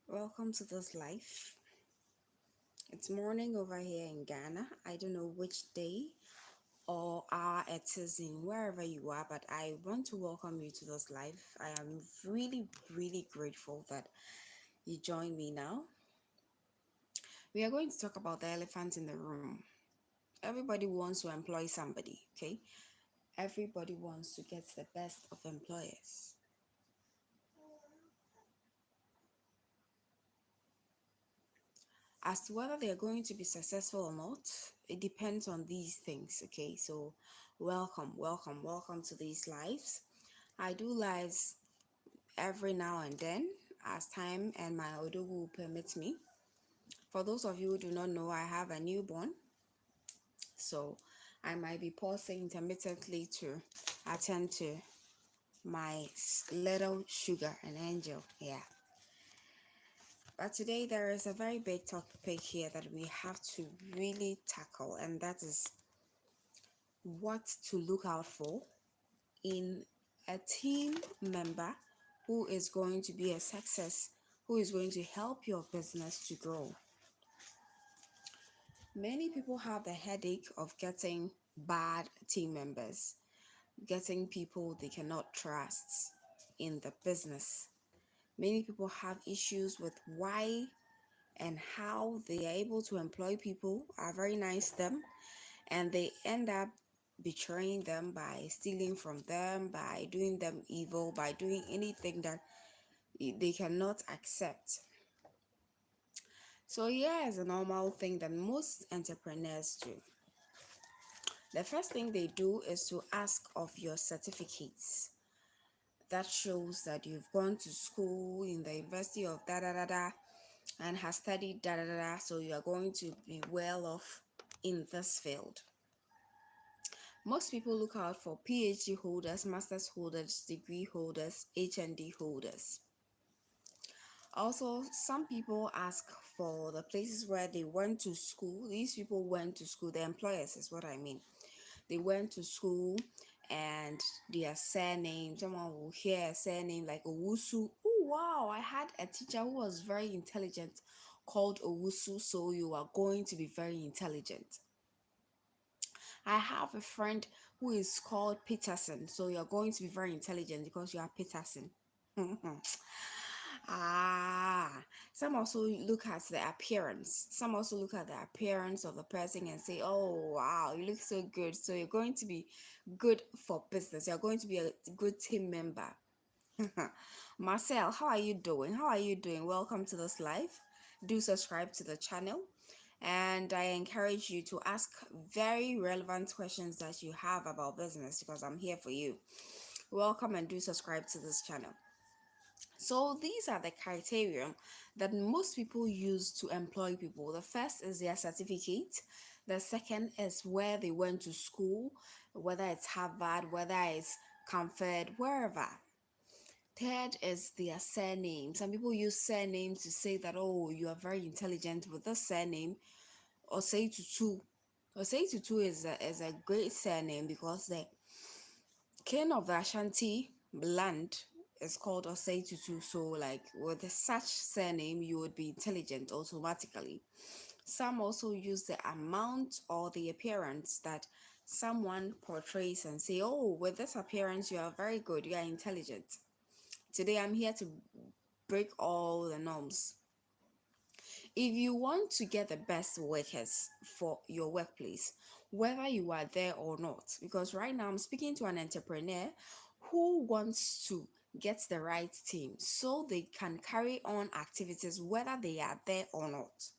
Welcome to this life. It's morning over here in Ghana. I don't know which day or hour it is in wherever you are, but I want to welcome you to this life. I am really grateful that you joined me now. We are going to talk about the elephant in the room. Everybody wants to employ somebody, okay? Everybody wants to get the best of employers. As to whether they are going to be successful or not, it depends on these things, okay? So welcome to these lives. I do lives every now and then as time and my odogu permits me. For those of you who do not know, I have a newborn, so I might be pausing intermittently to attend to my little sugar and angel. Yeah. But today there is a very big topic here that we have to really tackle, and that is what to look out for in a team member who is going to be a success, who is going to help your business to grow. Many people have the headache of getting bad team members, getting people they cannot trust in the business. Many people have issues with why and how they are able to employ people, are very nice to them, and they end up betraying them by stealing from them, by doing them evil, by doing anything that they cannot accept. So here is a normal thing that most entrepreneurs do. The first thing they do is to ask of your certificates. That shows that you've gone to school in the university of da da da da and has studied da da da da, so you are going to be well off in this field. Most people look out for PhD holders, master's holders, degree holders, HND holders. Also, some people ask for the places where they went to school. These people went to school, the employers is what I mean. They went to school and their surname, someone will hear a surname like Owusu. Oh, wow, I had a teacher who was very intelligent called Owusu, so you are going to be very intelligent. I have a friend who is called Peterson, so you're going to be very intelligent because you are Peterson. Ah, some also look at the appearance. Some also look at the appearance of the person and say, "Oh, wow, you look so good." So you're going to be good for business. You're going to be a good team member. Marcel, how are you doing? How are you doing? Welcome to this live. Do subscribe to the channel, and I encourage you to ask very relevant questions that you have about business because I'm here for you. Welcome and do subscribe to this channel. So these are the criteria that most people use to employ people. The first is their certificate. The second is where they went to school, whether it's Harvard, whether it's Comfort, wherever. Third is their surname. Some people use surnames to say that, oh, you are very intelligent with this surname. Osei Tutu. Osei Tutu is a great surname because the king of the Ashanti land is called Osei Tutu. So, like with such surname, you would be intelligent automatically. Some also use the amount or the appearance that someone portrays and say, oh, with this appearance, you are very good, you are intelligent. Today, I'm here to break all the norms. If you want to get the best workers for your workplace, whether you are there or not, because right now I'm speaking to an entrepreneur who wants to get the right team so they can carry on activities whether they are there or not.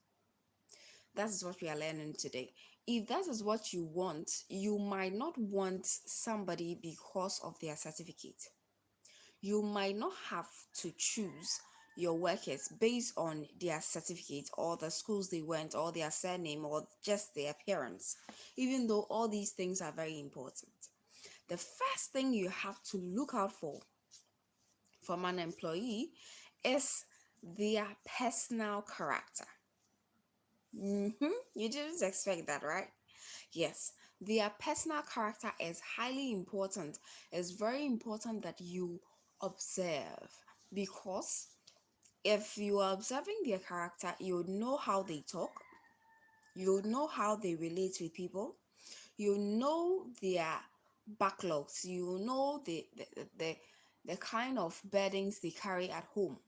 That is what we are learning today. If that is what you want, you might not want somebody because of their certificate. You might not have to choose your workers based on their certificate or the schools they went or their surname or just their appearance, even though all these things are very important. The first thing you have to look out for from an employee is their personal character. You didn't expect that, right? Yes, their personal character is highly important. It's very important that you observe because If you are observing their character, you would know how they talk, you would know how they relate with people, you know their backlogs, you know the kind of burdens they carry at home.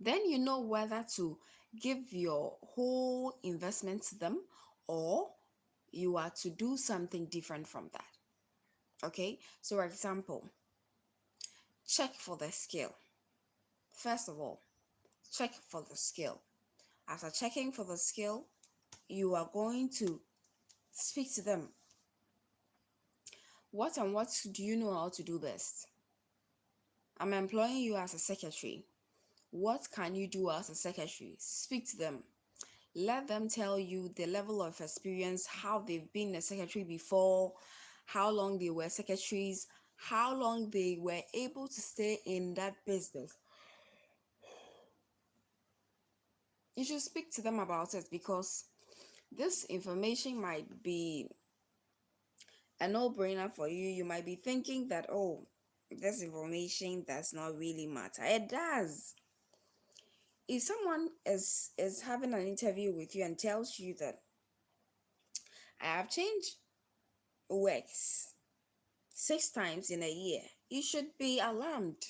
Then you know whether to give your whole investment to them, or you are to do something different from that. Okay, so for example, check for the skill. First of all, check for the skill. After checking for the skill, you are going to speak to them. What do you know how to do best? I'm employing you as a secretary. What can you do as a secretary? Speak to them. Let them tell you the level of experience, how they've been a secretary before, how long they were secretaries, how long they were able to stay in that business. You should speak to them about it, because this information might be a no-brainer for you. You might be thinking that, oh, this information does not really matter. It does. If someone is having an interview with you and tells you that I have changed works 6 times in a year, you should be alarmed.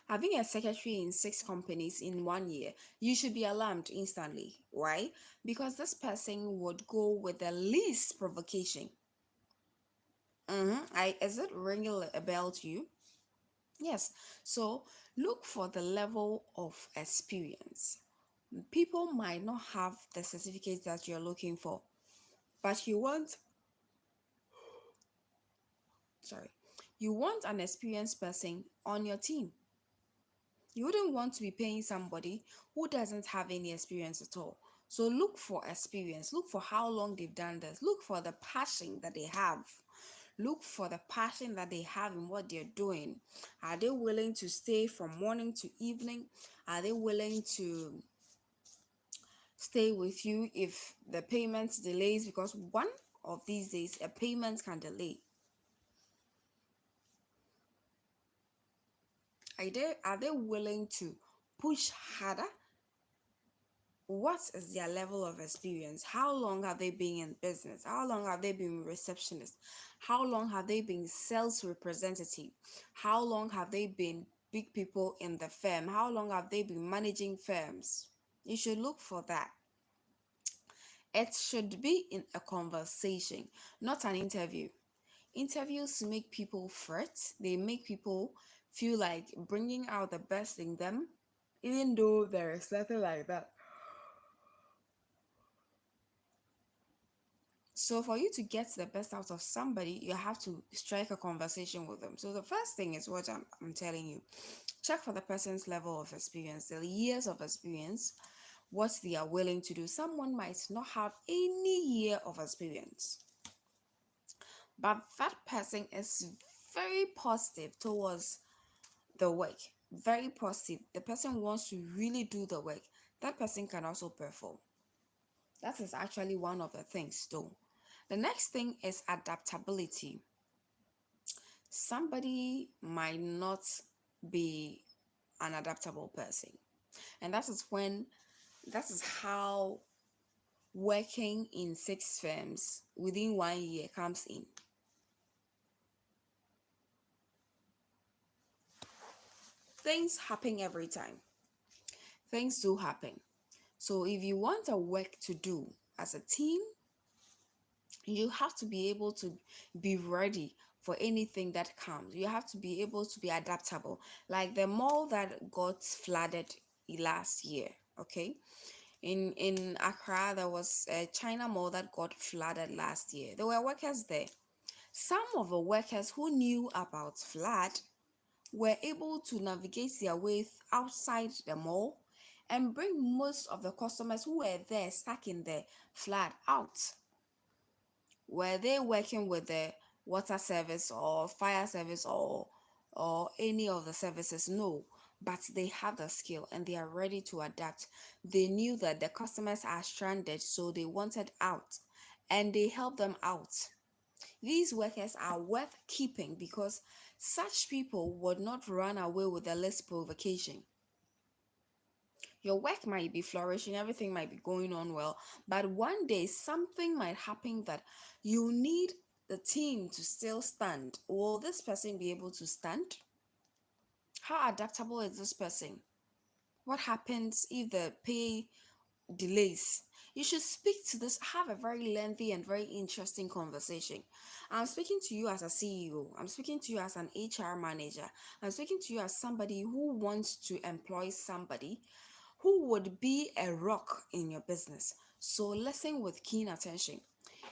Having a secretary in 6 companies in 1 year, you should be alarmed instantly. Why? Because this person would go with the least provocation. Is it ringing a bell to you? Yes. So look for the level of experience. People might not have the certificates that you're looking for, but sorry, you want an experienced person on your team. You wouldn't want to be paying somebody who doesn't have any experience at all. So look for experience. Look for how long they've done this. Look for the passion that they have. Look for the passion that they have in what they're doing. Are they willing to stay from morning to evening? Are they willing to stay with you if the payment delays? Because one of these days, a payment can delay. Are they willing to push harder? What is their level of experience? How long have they been in business? How long have they been receptionist? How long have they been sales representative? How long have they been big people in the firm? How long have they been managing firms? You should look for that. It should be in a conversation, not an interview. Interviews make people fret. They make people feel like bringing out the best in them, even though there is nothing like that. So for you to get the best out of somebody, you have to strike a conversation with them. So the first thing is what I'm telling you. Check for the person's level of experience, the years of experience, what they are willing to do. Someone might not have any year of experience, but that person is very positive towards the work. Very positive. The person wants to really do the work. That person can also perform. That is actually one of the things, though. The next thing is adaptability. Somebody might not be an adaptable person, and that is how working in 6 firms within 1 year comes in. Things happen every time. Things do happen. So if you want a work to do as a team, you have to be able to be ready for anything that comes. You have to be able to be adaptable. Like the mall that got flooded last year, okay? In Accra, there was a China mall that got flooded last year. There were workers there. Some of the workers who knew about flood were able to navigate their way outside the mall and bring most of the customers who were there stuck in the flood out. Were they working with the water service or fire service or any of the services? No, but they have the skill and they are ready to adapt. They knew that the customers are stranded, so they wanted out, and they helped them out. These workers are worth keeping because such people would not run away with the least provocation. Your work might be flourishing, everything might be going on well, but one day something might happen that you need the team to still stand. Will this person be able to stand? How adaptable is this person? What happens if the pay delays? You should speak to this, have a very lengthy and very interesting conversation. I'm speaking to you as a CEO, I'm speaking to you as an HR manager, I'm speaking to you as somebody who wants to employ somebody who would be a rock in your business. So listen with keen attention.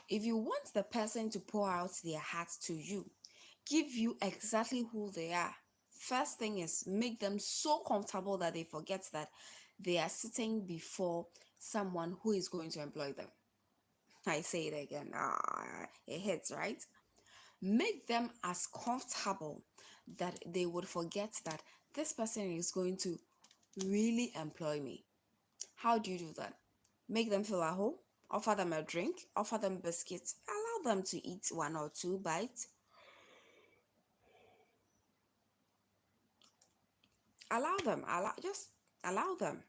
If you want the person to pour out their heart to you, give you exactly who they are. First thing is make them so comfortable that they forget that they are sitting before someone who is going to employ them. I say it again. It hits, right? Make them as comfortable that they would forget that this person is going to really employ me. How do you do that? Make them feel at home, offer them a drink, offer them biscuits, allow them to eat one or two bites, just allow them.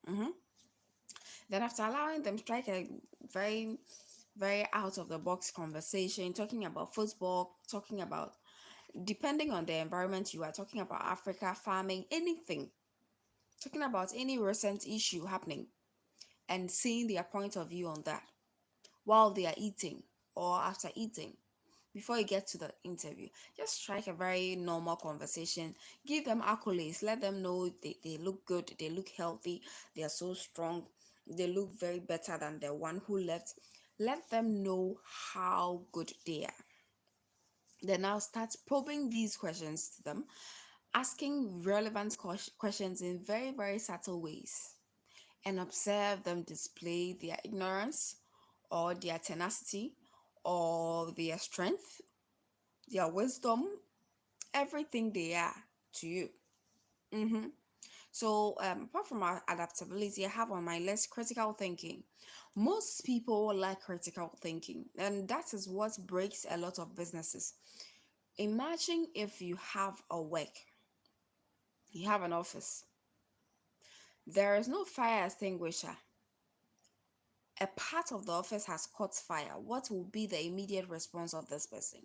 Mhm. Then after allowing them, strike a very, very out of the box conversation, talking about football, talking about, depending on the environment you are talking about, Africa, farming, anything, talking about any recent issue happening and seeing their point of view on that while they are eating or after eating. Before you get to the interview, just strike a very normal conversation. Give them accolades. Let them know they look good, they look healthy, they are so strong, they look very better than the one who left. Let them know how good they are. Then I'll start probing these questions to them, asking relevant questions in very, very subtle ways, and observe them display their ignorance or their tenacity or their strength, their wisdom, everything they are to you. Mm-hmm. So, apart from our adaptability, I have on my list critical thinking. Most people like critical thinking, and that is what breaks a lot of businesses. Imagine if you have a work, you have an office, there is no fire extinguisher. A part of the office has caught fire. What will be the immediate response of this person?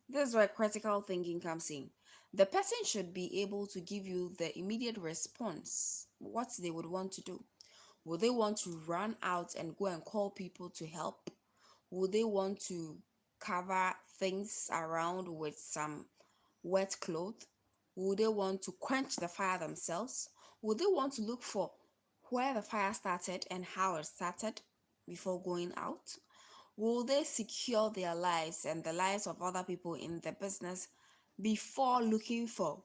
This is where critical thinking comes in. The person should be able to give you the immediate response, what they would want to do. Will they want to run out and go and call people to help? Will they want to cover things around with some wet cloth? Will they want to quench the fire themselves? Will they want to look for where the fire started and how it started before going out? Will they secure their lives and the lives of other people in the business before looking for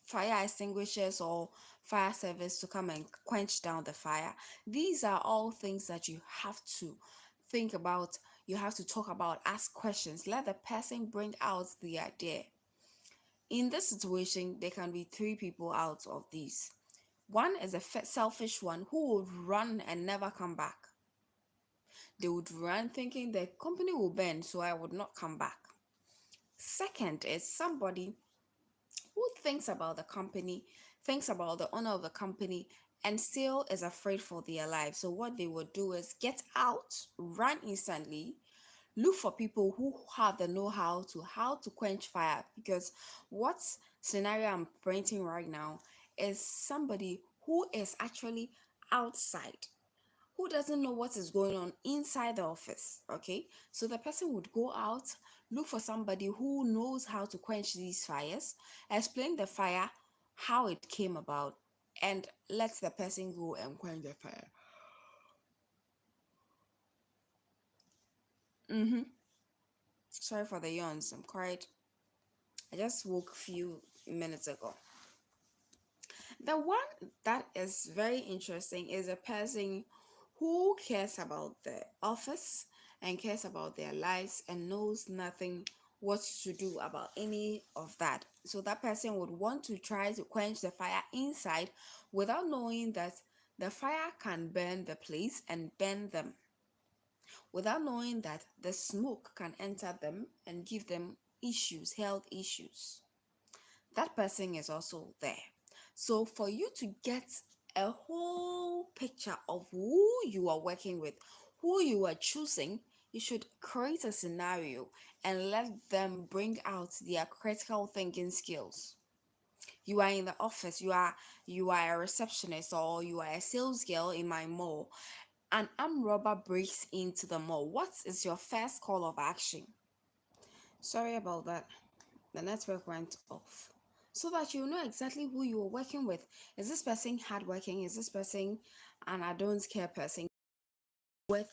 fire extinguishers or fire service to come and quench down the fire? These are all things that you have to think about, you have to talk about, ask questions, let the person bring out the idea. In this situation, there can be three people out of these. One is a selfish one who would run and never come back. They would run thinking the company will burn, so I would not come back. Second is somebody who thinks about the company, thinks about the owner of the company, and still is afraid for their life. So what they would do is get out, run instantly, look for people who have the know-how to how to quench fire. Because what scenario I'm painting right now is somebody who is actually outside, who doesn't know what is going on inside the office. Okay, so the person would go out, look for somebody who knows how to quench these fires, explain the fire, how it came about, and let the person go and quench the fire. Mm-hmm. Sorry for the yawns, I'm quite, I just woke a few minutes ago. The one that is very interesting is a person who cares about the office and cares about their lives and knows nothing what to do about any of that. So that person would want to try to quench the fire inside without knowing that the fire can burn the place and burn them, without knowing that the smoke can enter them and give them issues, health issues. That person is also there. So for you to get a whole picture of who you are working with, who you are choosing, you should create a scenario and let them bring out their critical thinking skills. You are in the office, you are a receptionist or you are a sales girl in my mall. An armed robber breaks into the mall. What is your first call of action? Sorry about that. The network went off. So that you know exactly who you are working with. Is this person hardworking? Is this person an I don't care person? With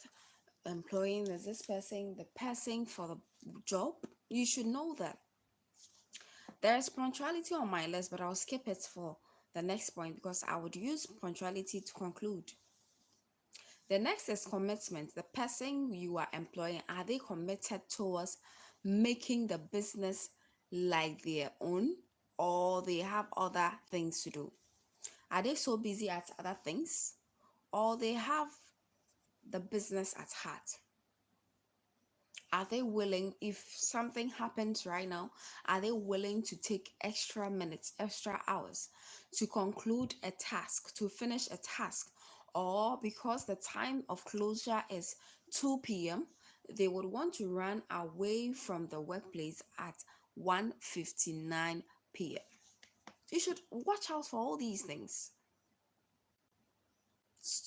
employing, is this person the person for the job? You should know that. There's punctuality on my list, but I'll skip it for the next point because I would use punctuality to conclude. The next is commitment. The person you are employing, are they committed towards making the business like their own, or they have other things to do? Are they so busy at other things, or they have the business at heart? Are they willing, if something happens right now, are they willing to take extra minutes, extra hours to conclude a task, to finish a task? Or because the time of closure is 2 p.m., they would want to run away from the workplace at 1:59 p.m. You should watch out for all these things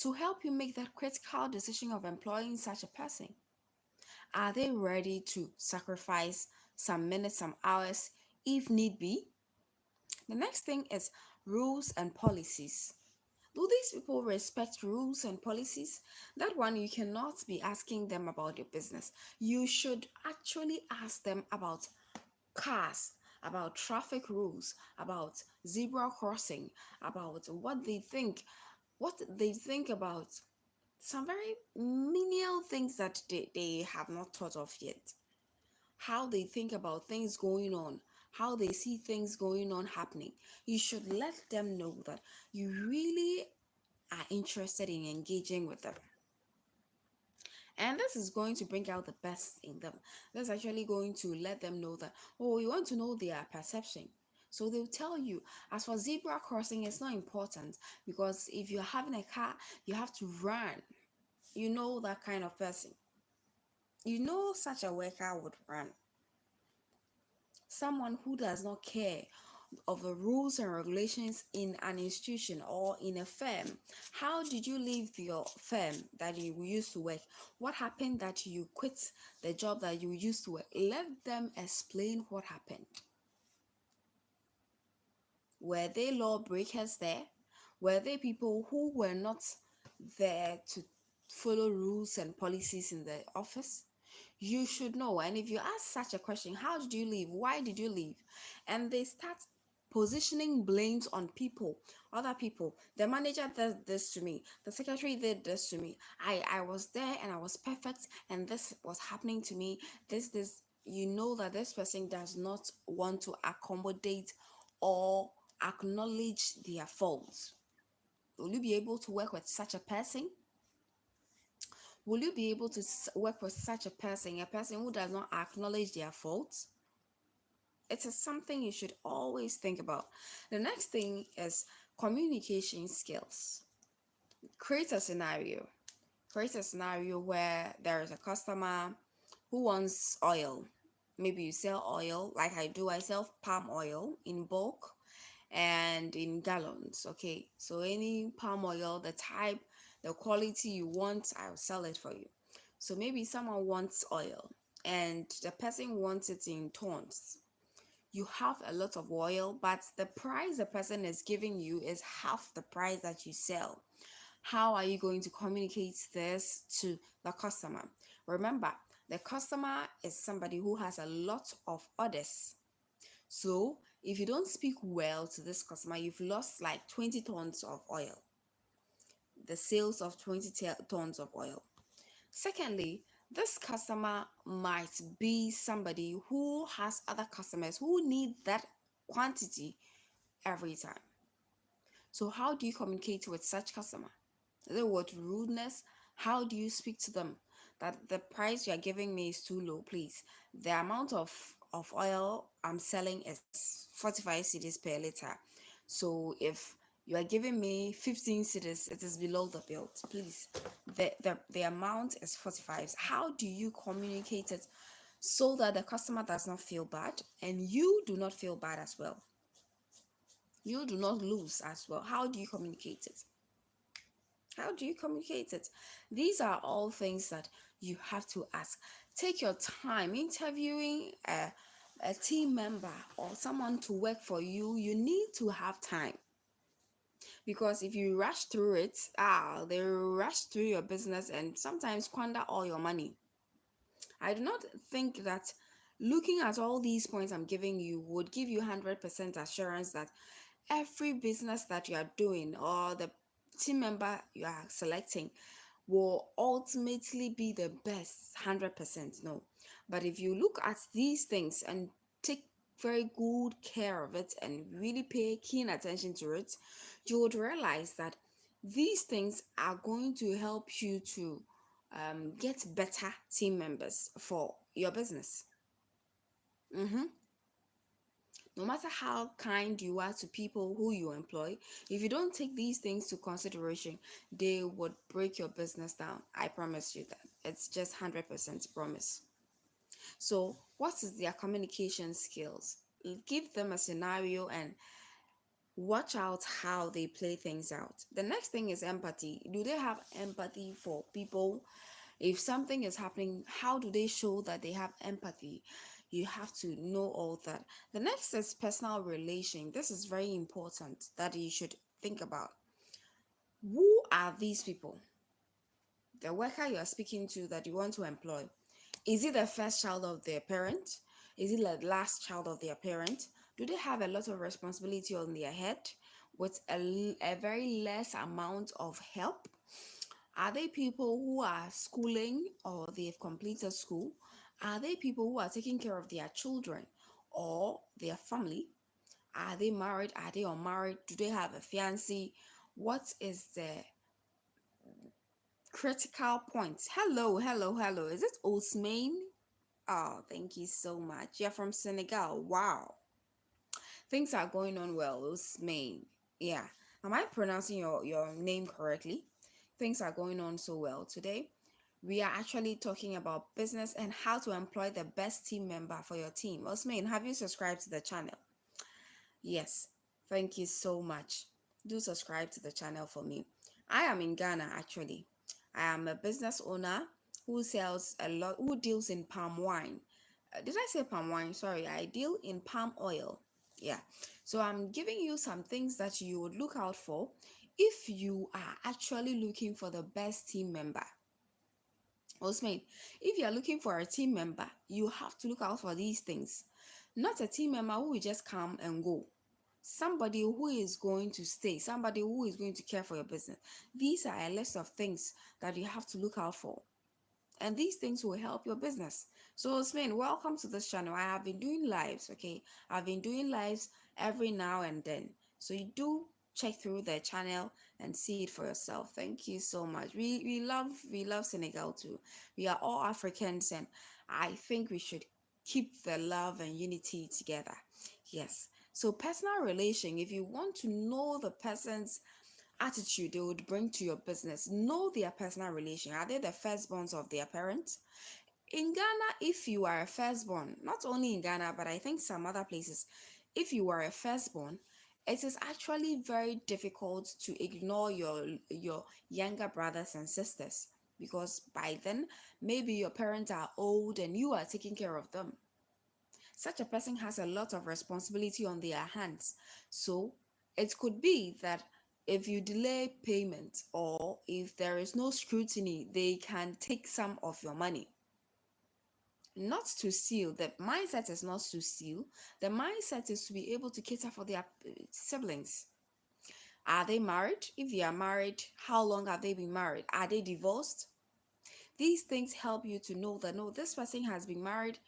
to help you make that critical decision of employing such a person. Are they ready to sacrifice some minutes, some hours if need be? The next thing is rules and policies. Do these people respect rules and policies? That one, you cannot be asking them about your business. You should actually ask them about cars, about traffic rules, about zebra crossing, about what they think about some very menial things that they have not thought of yet. How they think about things going on, how they see things going on happening. You should let them know that you really are interested in engaging with them. And this is going to bring out the best in them. That's actually going to let them know that, oh, you want to know their perception. So they'll tell you, as for zebra crossing, it's not important because if you're having a car, you have to run. You know that kind of person. You know such a worker would run. Someone who does not care of the rules and regulations in an institution or in a firm. How did you leave your firm that you used to work? What happened that you quit the job that you used to work? Let them explain what happened. Were they lawbreakers there? Were they people who were not there to follow rules and policies in the office? You should know. And if you ask such a question, how did you leave? Why did you leave? And they start positioning blames on people, other people. The manager did this to me. The secretary did this to me. I was there and I was perfect, and this was happening to me. This. You know that this person does not want to accommodate or acknowledge their faults. Will you be able to work with such a person? Will you be able to work with such a person who does not acknowledge their faults? It is something you should always think about. The next thing is communication skills. Create a scenario. Create a scenario where there is a customer who wants oil. Maybe you sell oil, like I do. I sell palm oil in bulk and in gallons. Okay, so any palm oil, the type, the quality you want, I'll sell it for you. So maybe someone wants oil and the person wants it in tons. You have a lot of oil, but the price the person is giving you is half the price that you sell. How are you going to communicate this to the customer? Remember, the customer is somebody who has a lot of orders. So if you don't speak well to this customer, you've lost like 20 tons of oil, the sales of 20 tons of oil. Secondly, this customer might be somebody who has other customers who need that quantity every time. So how do you communicate with such customer? Is it with rudeness? How do you speak to them? That the price you are giving me is too low, please. The amount of oil I'm selling is 45 cedis per liter. So if you are giving me 15 cities, it is below the belt. Please, the amount is 45. How do you communicate it so that the customer does not feel bad and you do not feel bad as well? You do not lose as well. How do you communicate it? How do you communicate it? These are all things that you have to ask. Take your time interviewing a team member or someone to work for you. You need to have time, because if you rush through it, they rush through your business and sometimes squander all your money. I do not think that looking at all these points I'm giving you would give you 100% assurance that every business that you are doing or the team member you are selecting will ultimately be the best 100%. No. But if you look at these things and take very good care of it and really pay keen attention to it, you would realize that these things are going to help you to get better team members for your business. Mm-hmm. No matter how kind you are to people who you employ, if you don't take these things to consideration, they would break your business down. I promise you that. It's just 100% promise. So, what is their communication skills? Give them a scenario and watch out how they play things out. The next thing is empathy. Do they have empathy for people? If something is happening, how do they show that they have empathy? You have to know all that. The next is personal relation. This is very important that you should think about. Who are these people? The worker you are speaking to that you want to employ. Is it the first child of their parent? Is it the last child of their parent? Do they have a lot of responsibility on their head with a very less amount of help? Are they people who are schooling or they've completed school? Are they people who are taking care of their children or their family? Are they married? Are they unmarried? Do they have a fiancé? What is the critical point? Hello, hello, hello. Is it Osmain? Oh, thank you so much. You're from Senegal. Wow. Things are going on well, Osmain. Yeah. Am I pronouncing your name correctly? Things are going on so well today. We are actually talking about business and how to employ the best team member for your team. Osmain, have you subscribed to the channel? Yes. Thank you so much. Do subscribe to the channel for me. I am in Ghana actually. I am a business owner who sells a lot, who deals in palm wine. Did I say palm wine? Sorry, I deal in palm oil. Yeah. So I'm giving you some things that you would look out for if you are actually looking for the best team member. Osman, if you are looking for a team member, you have to look out for these things. Not a team member who will just come and go. Somebody who is going to stay, somebody who is going to care for your business. These are a list of things that you have to look out for, and these things will help your business. So Spain, welcome to this channel. I have been doing lives. Okay, I've been doing lives every now and then, so you do check through the channel and see it for yourself. Thank you so much. We love Senegal too. We are all Africans, and I think we should keep the love and unity together. Yes. So personal relation, if you want to know the person's attitude they would bring to your business, know their personal relation. Are they the firstborns of their parents? In Ghana, if you are a firstborn, not only in Ghana, but I think some other places, if you are a firstborn, it is actually very difficult to ignore your younger brothers and sisters, because by then maybe your parents are old and you are taking care of them. Such a person has a lot of responsibility on their hands. So it could be that if you delay payment or if there is no scrutiny, they can take some of your money. Not to steal. The mindset is not to steal. The mindset is to be able to cater for their siblings. Are they married? If they are married, how long have they been married? Are they divorced? These things help you to know that no, this person has been married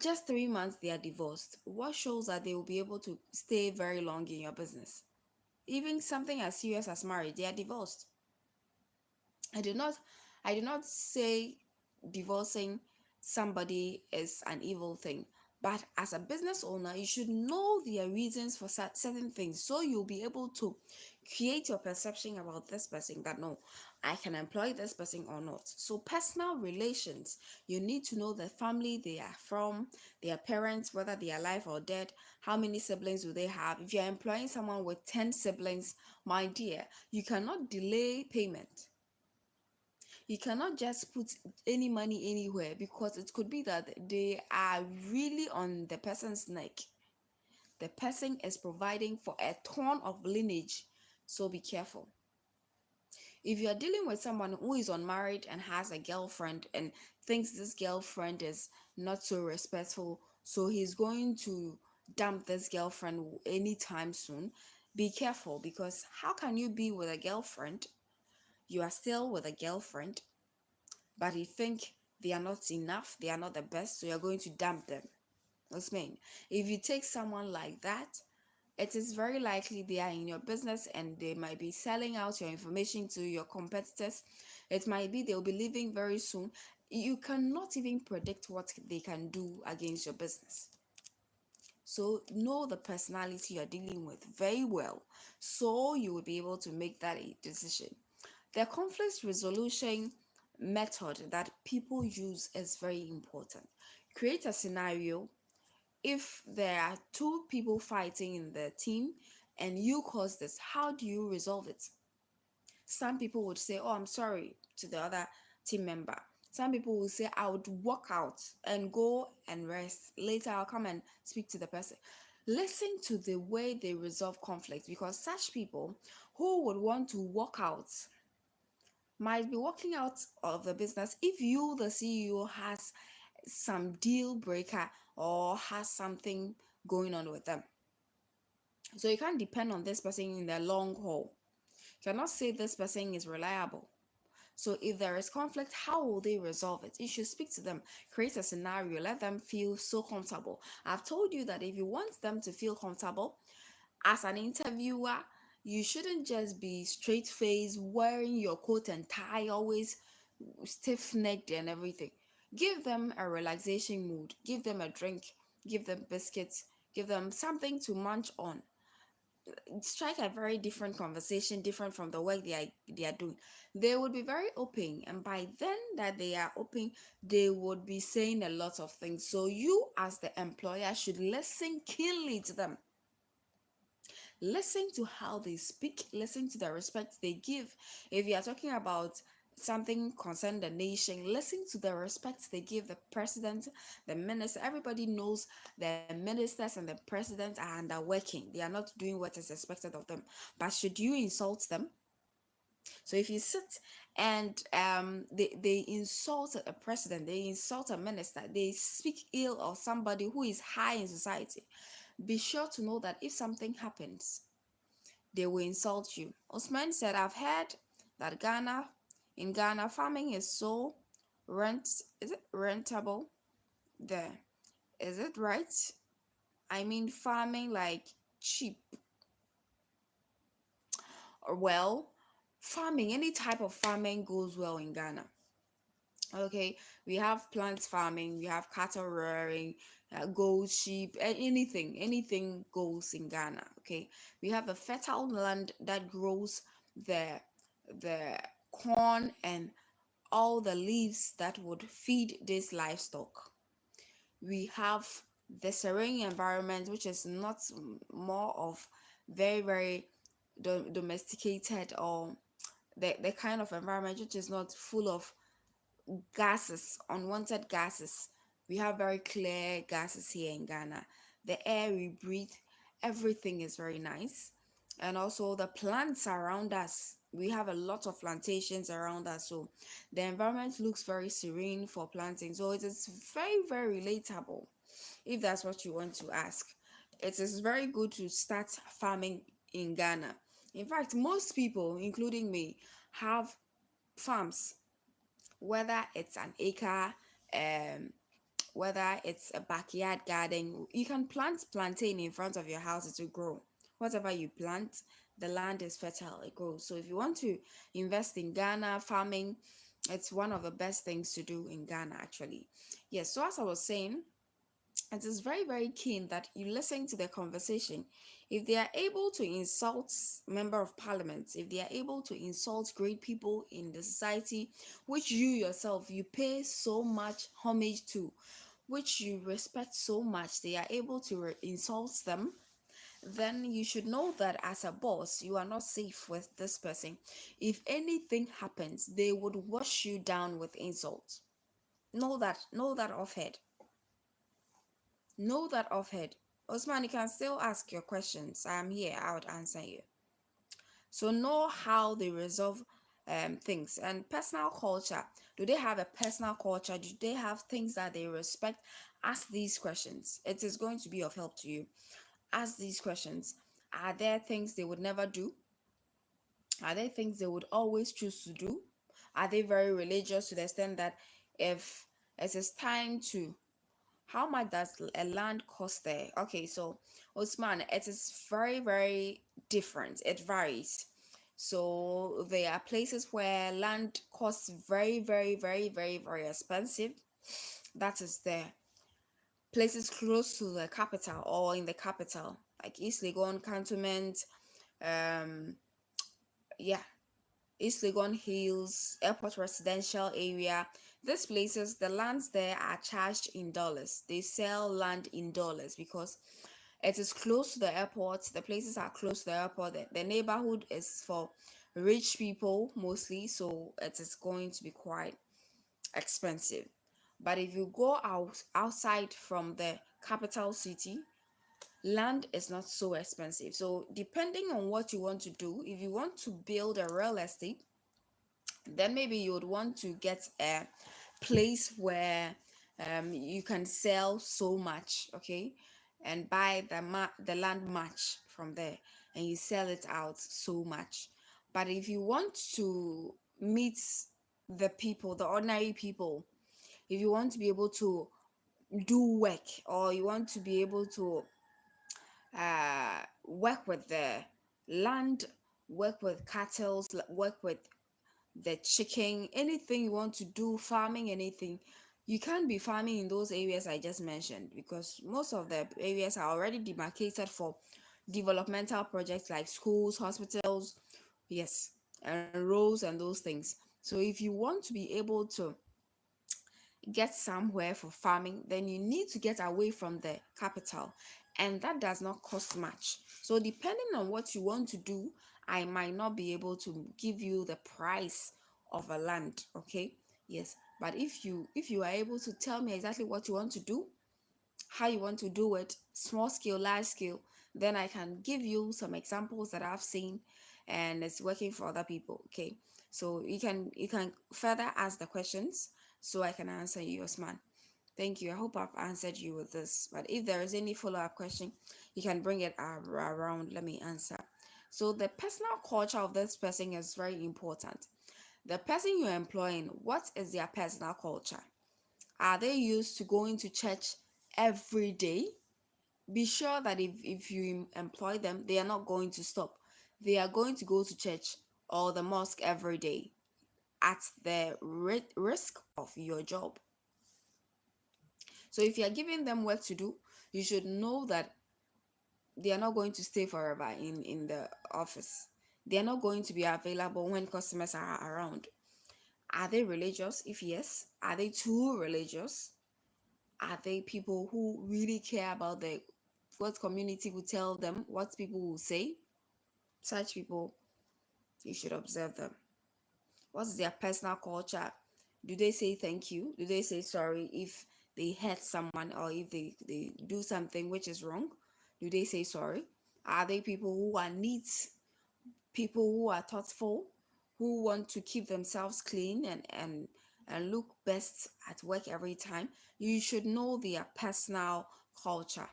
just 3 months, they are divorced. What shows that they will be able to stay very long in your business? Even something as serious as marriage, they are divorced. I do not I do not say divorcing somebody is an evil thing, But as a business owner, you should know their reasons for certain things, so you'll be able to create your perception about this person, that no, I can employ this person or not. So personal relations, you need to know the family they are from, their parents, whether they are alive or dead, how many siblings do they have. If you're employing someone with 10 siblings, my dear, you cannot delay payment. You cannot just put any money anywhere, because it could be that they are really on the person's neck. The person is providing for a ton of lineage, so be careful. If you're dealing with someone who is unmarried and has a girlfriend and thinks this girlfriend is not so respectful, so he's going to dump this girlfriend anytime soon, be careful, because how can you be with a girlfriend? You are still with a girlfriend, but you think they are not enough, they are not the best, so you're going to dump them. That's mean. If you take someone like that, it is very likely they are in your business and they might be selling out your information to your competitors. It might be they'll be leaving very soon. You cannot even predict what they can do against your business. So know the personality you're dealing with very well, so you will be able to make that a decision. The conflict resolution method that people use is very important. Create a scenario. If there are two people fighting in the team and you cause this, how do you resolve it? Some people would say, oh, I'm sorry, to the other team member. Some people will say, I would walk out and go and rest. Later, I'll come and speak to the person. Listen to the way they resolve conflict, because such people who would want to walk out might be walking out of the business if you, the CEO, has some deal breaker or has something going on with them. So you can't depend on this person in the long haul. You cannot say this person is reliable. So if there is conflict, how will they resolve it? You should speak to them, create a scenario, let them feel so comfortable. I've told you that if you want them to feel comfortable as an interviewer, you shouldn't just be straight faced, wearing your coat and tie, always stiff necked and everything. Give them a relaxation mood, give them a drink, give them biscuits, give them something to munch on. Strike a very different conversation, different from the work they are doing. They would be very open, and by then that they are open, they would be saying a lot of things. So you as the employer should listen keenly to them. Listen to how they speak, listen to the respect they give. If you are talking about something concerning the nation, listen to the respect they give the president, the minister. Everybody knows the ministers and the president are underworking, they are not doing what is expected of them. But should you insult them? So if you sit and they insult a president, they insult a minister, they speak ill of somebody who is high in society, be sure to know that if something happens, they will insult you. Osman said, I've heard that in Ghana, farming is so is it rentable there? Is it right? I mean, farming like cheap. Or well, farming, any type of farming goes well in Ghana. Okay, we have plants farming, we have cattle rearing, goat, sheep, anything goes in Ghana. Okay, we have a fertile land that grows the the corn and all the leaves that would feed this livestock. We have the serene environment, which is not more of very domesticated, or the kind of environment which is not full of gases, unwanted gases. We have very clear gases here in Ghana. The air we breathe, everything is very nice. And also the plants around us. We have a lot of plantations around us. So the environment looks very serene for planting. So it is very relatable if that's what you want to ask. It is very good to start farming in Ghana. In fact, most people, including me, have farms, whether it's an acre, um whether it's a backyard garden. You can plant plantain in front of your house, it will grow. Whatever you plant, the land is fertile, it grows. So if you want to invest in Ghana farming, it's one of the best things to do in Ghana actually. Yes, so as I was saying, it is very, very keen that you listen to the conversation. If they are able to insult member of parliament, if they are able to insult great people in the society, which you yourself you pay so much homage to, which you respect so much, they are able to insult them, then you should know that as a boss, you are not safe with this person. If anything happens, they would wash you down with insults. Know that off head. Know that off head. Osman, you can still ask your questions. I am here. I would answer you. So know how they resolve things. And personal culture. Do they have a personal culture? Do they have things that they respect? Ask these questions. It is going to be of help to you. Ask these questions. Are there things they would never do? Are there things they would always choose to do? Are they very religious to the extent that if it is time to, how much does a land cost there? Okay, so Osman, it is very, very different. It varies. So there are places where land costs very, very, very, very, very expensive. That is there. Places close to the capital or in the capital, like East Legon Cantonment, um, yeah, East Legon Hills, Airport Residential Area. These places, the lands there are charged in dollars. They sell land in dollars because it is close to the airport. The places are close to the airport. The neighborhood is for rich people mostly, so it is going to be quite expensive. But if you go outside from the capital city, land is not so expensive. So depending on what you want to do, if you want to build a real estate, then maybe you would want to get a place where you can sell so much, okay, and buy the land match from there, and you sell it out so much. But if you want to meet the people, the ordinary people, if you want to be able to do work, or you want to be able to work with the land, work with cattle, work with the chicken, anything you want to do, farming, anything, you can't be farming in those areas I just mentioned, because most of the areas are already demarcated for developmental projects like schools, hospitals, yes, and roads and those things. So if you want to be able to get somewhere for farming, then you need to get away from the capital, and that does not cost much. So depending on what you want to do, I might not be able to give you the price of a land, okay? Yes, but if you are able to tell me exactly what you want to do, how you want to do it, small scale, large scale, then I can give you some examples that I've seen and it's working for other people. Okay. So you can further ask the questions so I can answer you, Osman. Thank you. I hope I've answered you with this. But if there is any follow-up question, you can bring it around. Let me answer. So the personal culture of this person is very important. The person you're employing, what is their personal culture? Are they used to going to church every day? Be sure that if you employ them, they are not going to stop. They are going to go to church or the mosque every day at the risk of your job. So if you are giving them work to do, you should know that they are not going to stay forever in the office. They are not going to be available when customers are around. Are they religious? If yes, are they too religious? Are they people who really care about the what community will tell them, what people will say? Such people, you should observe them. What's their personal culture? Do they say thank you? Do they say sorry if they hurt someone or if they do something which is wrong? Do they say sorry? Are they people who are neat, people who are thoughtful, who want to keep themselves clean and look best at work every time? You should know their personal culture.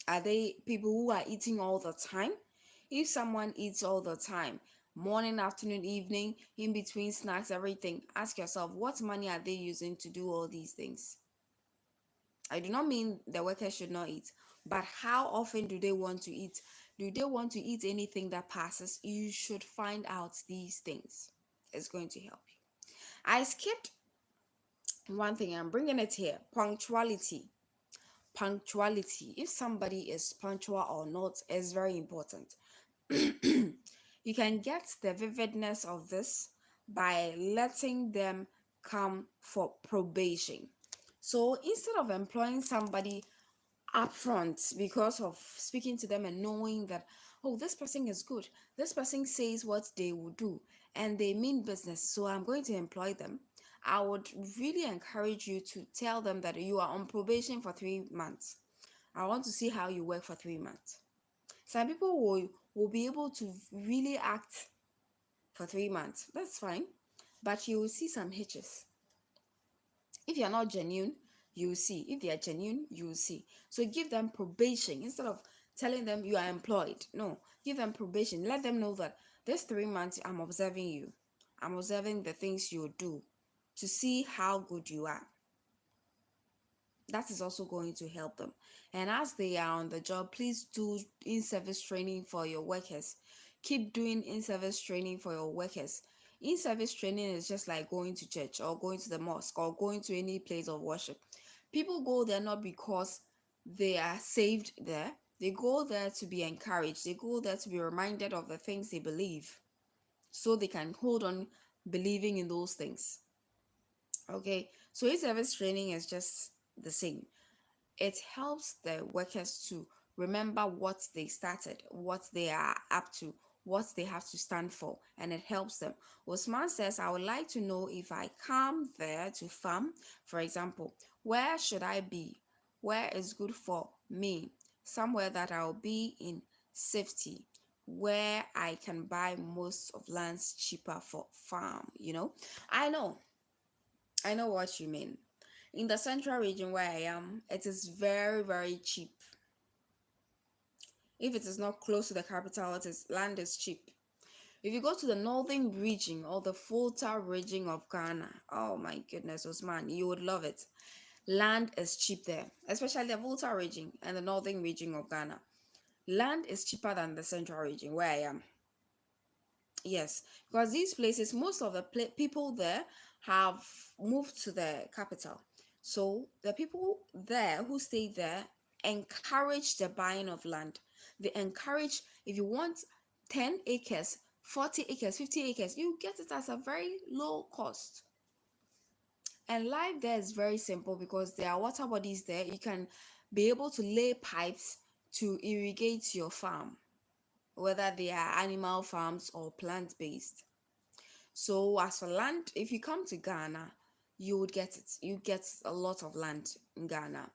Are they people who are eating all the time? If someone eats all the time, morning, afternoon, evening, in between snacks, everything, ask yourself, what money are they using to do all these things? I do not mean the workers should not eat, but how often do they want to eat? Do they want to eat anything that passes? You should find out these things. It's going to help you. I skipped one thing, I'm bringing it here: punctuality. punctuality. If somebody is punctual or not is very important. You can get the vividness of this by letting them come for probation. So instead of employing somebody upfront because of speaking to them and knowing that, oh, this person is good, this person says what they will do, and they mean business, so I'm going to employ them, I would really encourage you to tell them that you are on probation for 3 months. I want to see how you work for 3 months. Some people will be able to really act for 3 months. That's fine. But you will see some hitches. If you're not genuine, you will see. If they are genuine, you will see. So give them probation instead of telling them you are employed. No, give them probation. Let them know that this 3 months I'm observing you. I'm observing the things you do to see how good you are. That is also going to help them. And as they are on the job, please do in-service training for your workers. Keep doing in-service training for your workers. In-service training is just like going to church or going to the mosque or going to any place of worship. People go there not because they are saved there. They go there to be encouraged. They go there to be reminded of the things they believe so they can hold on believing in those things. Okay, so in-service training is just the same. It helps the workers to remember what they started, what they are up to, what they have to stand for, and it helps them. Osman says, I would like to know if I come there to farm, for example, where should I be? Where is good for me? Somewhere that I'll be in safety, where I can buy most of lands cheaper for farm. I know, I know what you mean. In the central region where I am, it is very, very cheap. If it is not close to the capital, land is cheap. If you go to the northern region or the Volta region of Ghana, oh my goodness, Osman, you would love it. Land is cheap there, especially the Volta region and the northern region of Ghana. Land is cheaper than the central region where I am. Yes, because these places, most of the people there have moved to the capital. So the people there who stay there encourage the buying of land. They encourage, if you want 10 acres, 40 acres, 50 acres, you get it at a very low cost. And life there is very simple because there are water bodies there. You can be able to lay pipes to irrigate your farm, whether they are animal farms or plant-based. So as for land, if you come to Ghana, you would get it. You get a lot of land in Ghana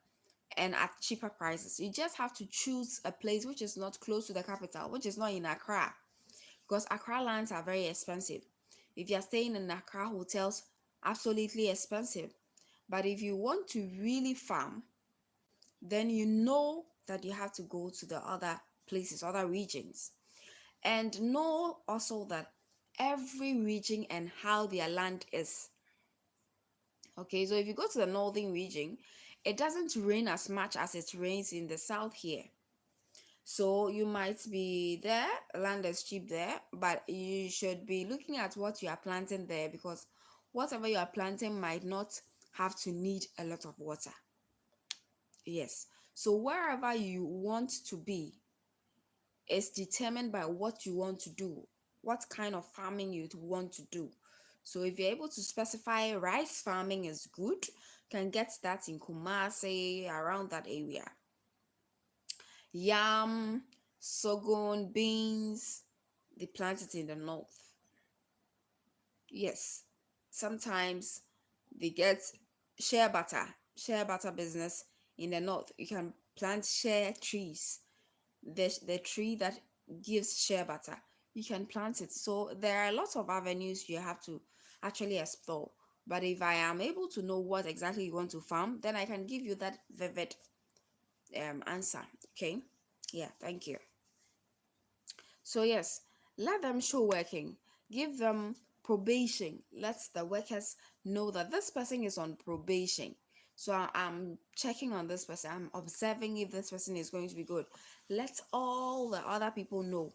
and at cheaper prices. You just have to choose a place which is not close to the capital, which is not in Accra, because Accra lands are very expensive. If you're staying in Accra hotels, absolutely expensive. But if you want to really farm, then you know that you have to go to the other places, other regions. And know also that every region and how their land is. Okay, so if you go to the northern region, it doesn't rain as much as it rains in the south here. So you might be there, land is cheap there, but you should be looking at what you are planting there because whatever you are planting might not have to need a lot of water. Yes. So wherever you want to be is determined by what you want to do, what kind of farming you want to do. So if you're able to specify rice farming is good, can get that in Kumasi, around that area. Yam, sorghum, beans, they plant it in the north. Yes, sometimes they get shea butter business in the north. You can plant shea trees, the tree that gives shea butter. You can plant it. So there are lots of avenues you have to actually explore. But if I am able to know what exactly you want to farm, then I can give you that vivid answer. Okay. Yeah, thank you. So yes, let them show working. Give them probation. Let the workers know that this person is on probation. So I'm checking on this person. I'm observing if this person is going to be good. Let all the other people know.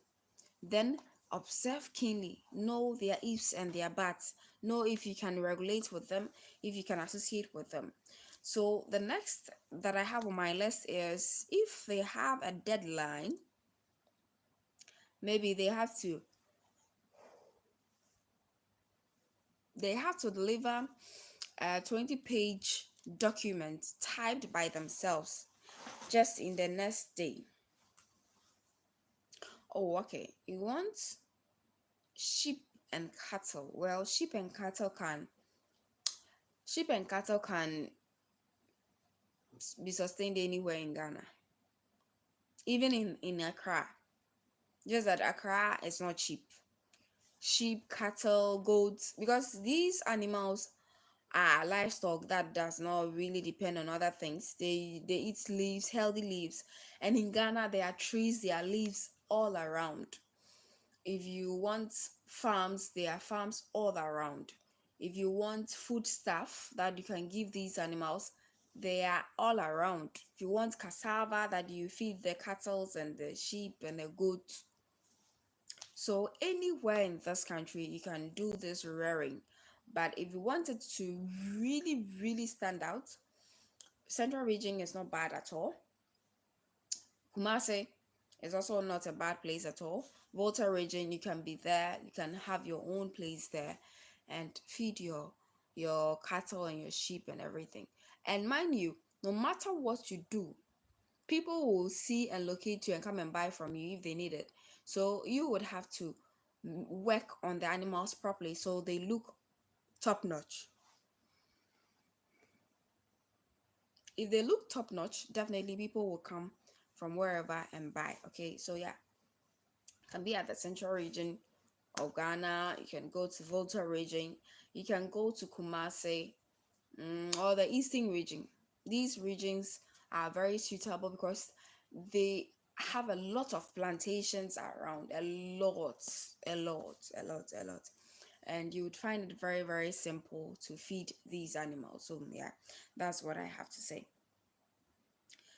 Then observe keenly. Know their ifs and their buts. Know if you can regulate with them, if you can associate with them. So the next that I have on my list is if they have a deadline, maybe they have to deliver a 20-page document typed by themselves just in the next day. Oh, okay. You want sheep and cattle. Well, sheep and cattle can be sustained anywhere in Ghana, even in Accra. Just that Accra is not cheap. Sheep, cattle, goats, because these animals are livestock that does not really depend on other things. They eat leaves, healthy leaves, and in Ghana there are trees, there are leaves all around. If you want farms, there are farms all around. If you want food stuff that you can give these animals, they are all around. If you want cassava that you feed the cattle and the sheep and the goats, so anywhere in this country you can do this rearing. But if you wanted to really, really stand out, Central Region is not bad at all. Kumasi is also not a bad place at all. Volta Region, you can be there, you can have your own place there and feed your cattle and your sheep and everything. And mind you, no matter what you do, people will see and locate you and come and buy from you if they need it. So you would have to work on the animals properly so they look top notch. If they look top notch, definitely people will come from wherever and buy. Okay, so yeah, can be at the Central Region of Ghana. You can go to Volta Region. You can go to Kumasi, or the Eastern Region. These regions are very suitable because they have a lot of plantations around, a lot, and you would find it very, very simple to feed these animals. So yeah, that's what I have to say.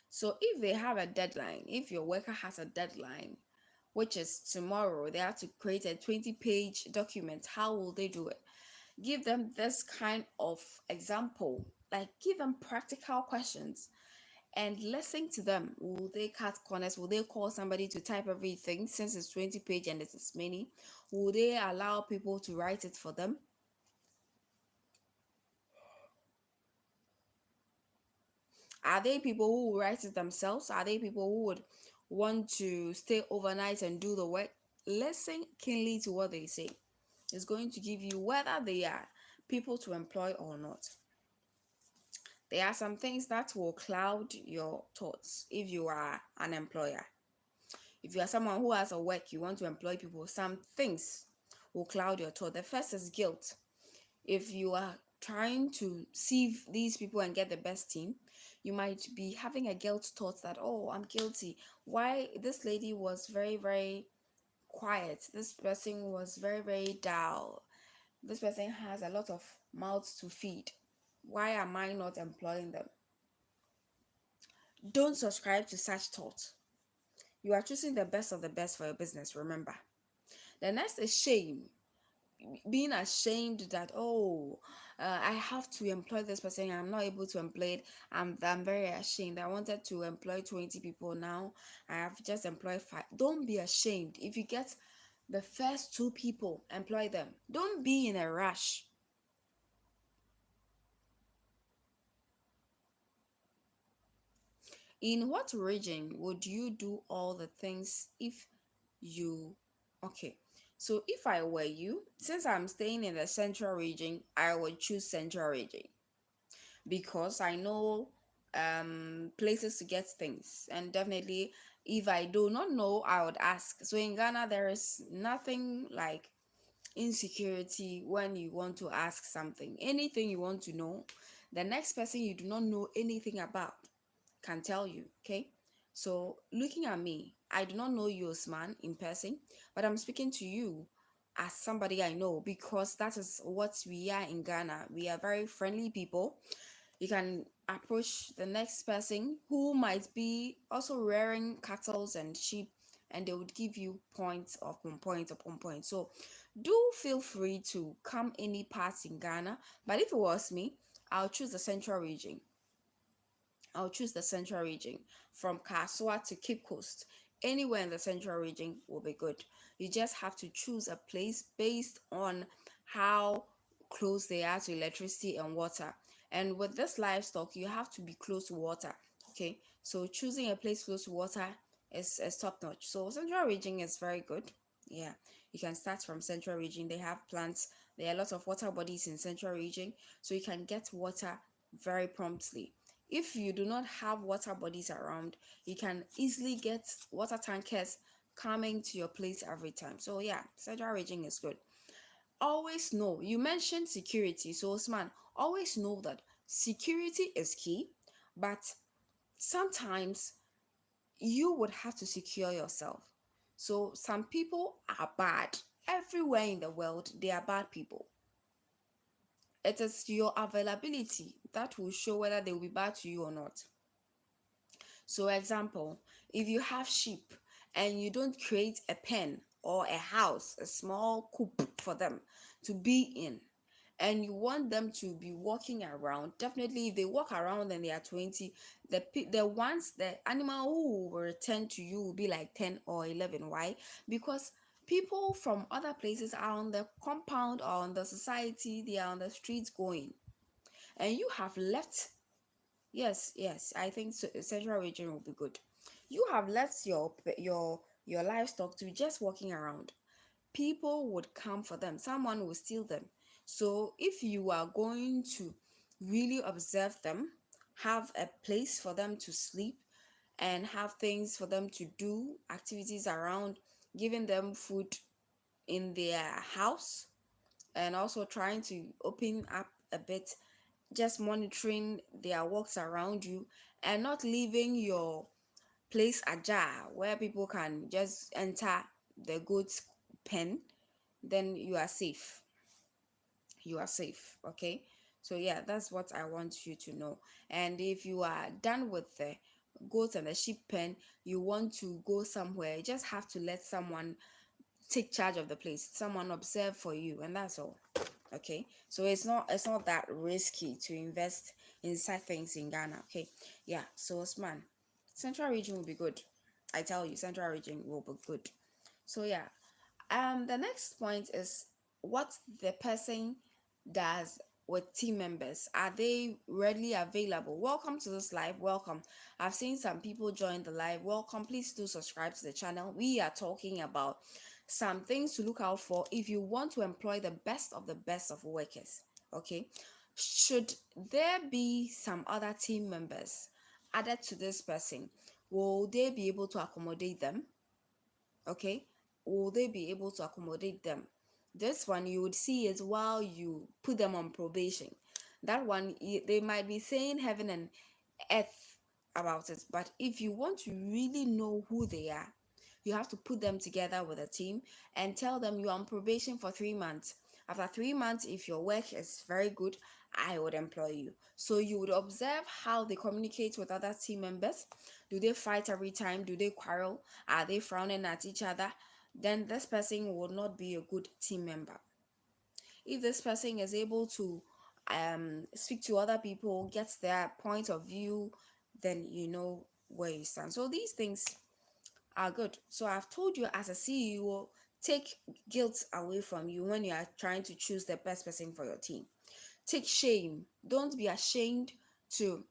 So if they have a deadline, if your worker has a deadline, which is tomorrow, they have to create a 20-page document, how will they do it? Give them this kind of example, like give them practical questions and listen to them. Will they cut corners? Will they call somebody to type everything since it's 20 page and it is many? Will they allow people to write it for them? Are they people who will write it themselves? Are they people who would want to stay overnight and do the work? Listen keenly to what they say. It's going to give you whether they are people to employ or not. There are some things that will cloud your thoughts if you are an employer. If you are someone who has a work, you want to employ people, some things will cloud your thought. The first is guilt. If you are trying to sieve these people and get the best team, you might be having a guilt thought that, oh, I'm guilty. Why this lady was very, very quiet. This person was very, very dull. This person has a lot of mouths to feed. Why am I not employing them? Don't subscribe to such thought. You are choosing the best of the best for your business, remember. The next is shame. Being ashamed that, oh, I have to employ this person, I'm not able to employ it. I'm very ashamed. I wanted to employ 20 people, now I have just employed 5. Don't be ashamed. If you get the first 2 people, employ them. Don't be in a rush. In what region would you do all the things if you okay? So if I were you, since I'm staying in the Central Region, I would choose Central Region because I know places to get things, and definitely if I do not know, I would ask. So in Ghana there is nothing like insecurity when you want to ask something. Anything you want to know, the next person you do not know anything about can tell you. Okay, so looking at me, I do not know you, Osman, in person, but I'm speaking to you as somebody I know because that is what we are in Ghana. We are very friendly people. You can approach the next person who might be also rearing cattle and sheep, and they would give you points upon point upon point. So do feel free to come any part in Ghana, but if it was me, I'll choose the Central Region. I'll choose the central region. From Kaswa to Cape Coast, anywhere in the central region will be good. You just have to choose a place based on how close they are to electricity and water. And with this livestock, you have to be close to water. Okay, so choosing a place close to water is top notch. So central region is very good. Yeah, you can start from central region. They have plants. There are lots of water bodies in central region, so you can get water very promptly. If you do not have water bodies around, you can easily get water tankers coming to your place every time. So yeah, central region is good. Always know, you mentioned security. So Osman, always know that security is key, but sometimes you would have to secure yourself. So some people are bad. Everywhere in the world, they are bad people. It is your availability that will show whether they will be bad to you or not. So, example, if you have sheep and you don't create a pen or a house, a small coop for them to be in, and you want them to be walking around, definitely if they walk around and they are 20, the ones, the animal who will return to you will be like 10 or 11. Why? Because people from other places are on the compound or on the society, they are on the streets going, and you have left. Yes, I think so, central region will be good. You have left your livestock to be just walking around. People would come for them. Someone will steal them. So if you are going to really observe them, have a place for them to sleep, and have things for them to do, activities around, giving them food in their house, and also trying to open up a bit, just monitoring their walks around you, and not leaving your place ajar where people can just enter the goat's pen, then you are safe. You are safe. Okay, so yeah, that's what I want you to know. And if you are done with the goat and the sheep pen, you want to go somewhere, you just have to let someone take charge of the place, someone observe for you, and that's all. Okay, so it's not that risky to invest in such things in Ghana. Okay, yeah, so Osman, central region will be good. I tell you, central region will be good. So yeah, the next point is what the person does with team members. Are they readily available? Welcome to this live. Welcome. I've seen some people join the live. Welcome. Please do subscribe to the channel. We are talking about some things to look out for if you want to employ the best of workers. Okay. Should there be some other team members added to this person? Will they be able to accommodate them? Okay, will they be able to accommodate them? This one you would see is while you put them on probation. That one they might be saying heaven and earth about it, but if you want to really know who they are, you have to put them together with a team and tell them you're on probation for 3 months. After 3 months, if your work is very good, I would employ you. So you would observe how they communicate with other team members. Do they fight every time? Do they quarrel? Are they frowning at each other? Then this person will not be a good team member. If this person is able to speak to other people, gets their point of view, then you know where you stand. So these things are good. So I've told you, as a CEO, take guilt away from you when you are trying to choose the best person for your team. Take shame. Don't be ashamed to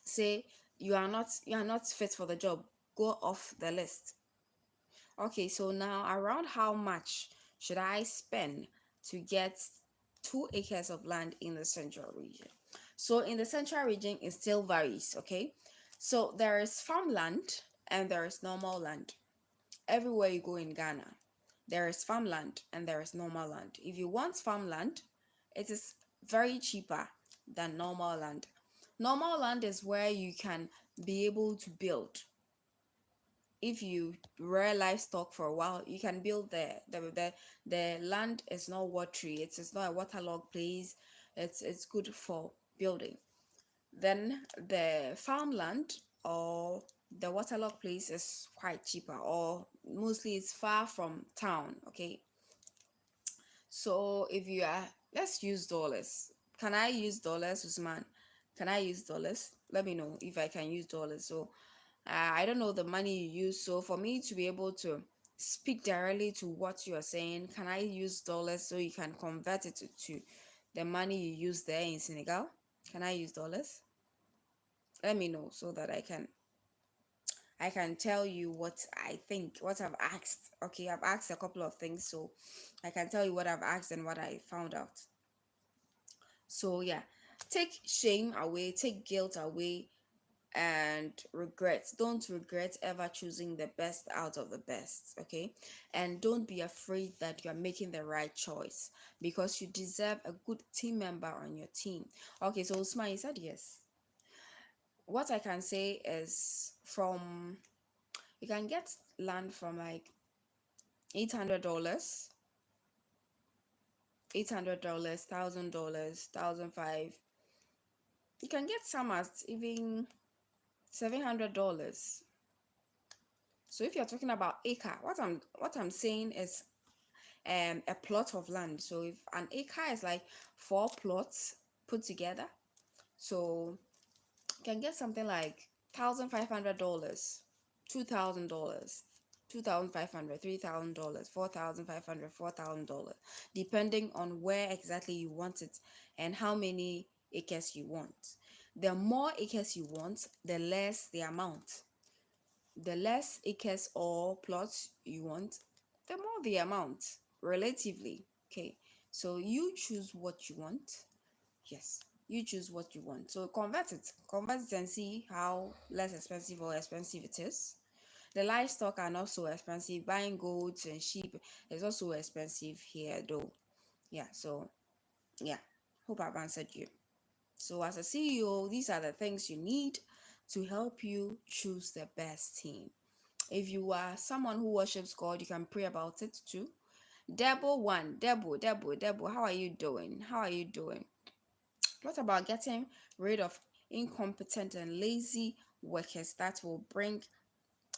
say you are not fit for the job. Go off the list. Okay, so now around how much should I spend to get 2 acres of land in the central region? So in the central region, it still varies. Okay, so there is farmland and there is normal land. Everywhere you go in Ghana, there is farmland and there is normal land. If you want farmland, it is very cheaper than normal land. Normal land is where you can be able to build. If you rear livestock for a while, you can build there. The land is not watery, it's not a waterlogged place. It's good for building. Then the farmland or the waterlogged place is quite cheaper, or mostly it's far from town. Okay, so if you are, let's use dollars. Can I use dollars, Usman? Can I use dollars? Let me know if I can use dollars. So I don't know the money you use. So for me to be able to speak directly to what you are saying, can I use dollars so you can convert it to the money you use there in Senegal? Can I use dollars? Let me know so that I can tell you what I think, what I've asked. Okay, I've asked a couple of things, so I can tell you what I've asked and what I found out. So yeah, take shame away, take guilt away, and regret. Don't regret ever choosing the best out of the best, okay? And don't be afraid that you're making the right choice, because you deserve a good team member on your team. Okay, so Usman, you said yes. What I can say is, from you can get land from like $800, $800, $1,000, 1,005. You can get some at even $700. So if you're talking about acre, what I'm saying is a plot of land. So if an acre is like 4 plots put together, so you can get something like $1,500, $2,000, 2,500, $3,000, 4,500, $4,000, depending on where exactly you want it and how many acres you want. The more acres you want, the less the amount. The less acres or plots you want, the more the amount, relatively. Okay, so you choose what you want. Yes, you choose what you want. So convert it and see how less expensive or expensive it is. The livestock are not so expensive. Buying goats and sheep is also expensive here though. Yeah, so yeah, hope I've answered you. So as a CEO, these are the things you need to help you choose the best team. If you are someone who worships God, you can pray about it too. Debo, how are you doing? How are you doing? What about getting rid of incompetent and lazy workers that will bring